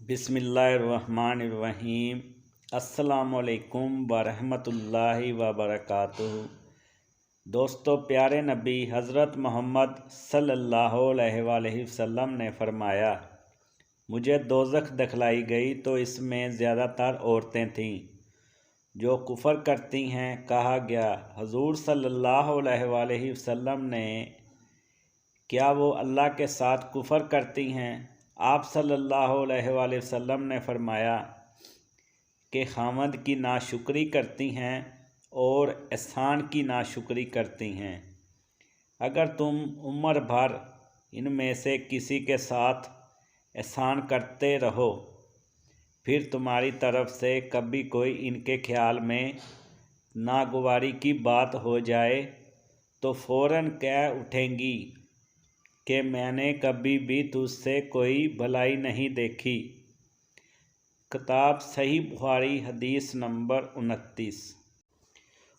बिस्मिल्लाहिर्रहमानिर्रहीम। अस्सलामुअलैकुम वरहमतुल्लाहि वबरकातुहू। दोस्तों, प्यारे नबी हज़रत मोहम्मद सल्लल्लाहु अलैहि वसल्लम ने फरमाया, मुझे दोज़ख दिखलाई गई तो इसमें ज़्यादातर औरतें थीं जो कुफ़र करती हैं। कहा गया, हुज़ूर सल्लल्लाहु अलैहि वसल्लम ने, क्या वो अल्लाह के साथ कुफ़र करती हैं? आप सल्लल्लाहु अलैहि वसल्लम ने फरमाया कि खामद की नाशुक्री करती हैं और एहसान की नाशुक्री करती हैं। अगर तुम उम्र भर इनमें से किसी के साथ एहसान करते रहो, फिर तुम्हारी तरफ से कभी कोई इनके ख्याल में नागवारी की बात हो जाए तो फ़ौरन कह उठेंगी कि मैंने कभी भी तुझसे कोई भलाई नहीं देखी। किताब सही बुखारी हदीस नंबर 29।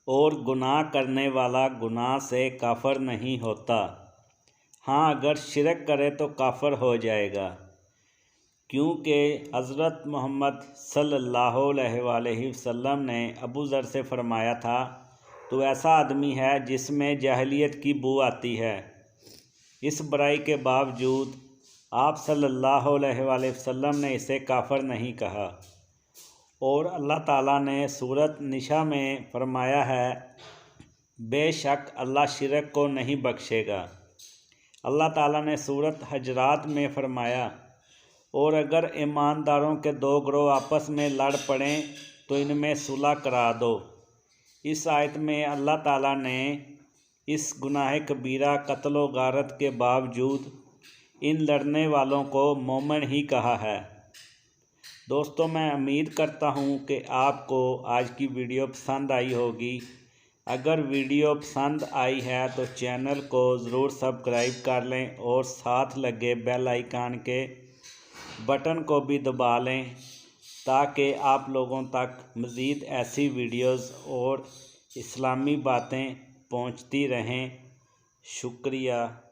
और गुनाह करने वाला गुनाह से काफर नहीं होता। हाँ, अगर शिरक करे तो काफर हो जाएगा, क्योंकि हज़रत मोहम्मद सल्लल्लाहु अलैहि वसल्लम ने अबू ज़र से फरमाया था, तो ऐसा आदमी है जिसमें जाहिलियत की बू आती है। इस बुराई के बावजूद आप सल्लल्लाहु अलैहि वसल्लम ने इसे काफर नहीं कहा। और अल्लाह ताला ने सूरत निशा में फरमाया है, बेशक अल्लाह शिरक को नहीं बख्शेगा। अल्लाह ताला ने सूरत हजरात में फरमाया, और अगर ईमानदारों के दो ग्रोह आपस में लड़ पड़ें तो इनमें सुलह करा दो। इस आयत में अल्लाह ताला ने इस गुनाह कबीरा कत्ल व गारत के बावजूद इन लड़ने वालों को मोमिन ही कहा है। दोस्तों, मैं उम्मीद करता हूँ कि आपको आज की वीडियो पसंद आई होगी। अगर वीडियो पसंद आई है तो चैनल को ज़रूर सब्सक्राइब कर लें और साथ लगे बेल आइकन के बटन को भी दबा लें, ताकि आप लोगों तक मज़ीद ऐसी वीडियोज़ और इस्लामी बातें पहुँचती रहें। शुक्रिया।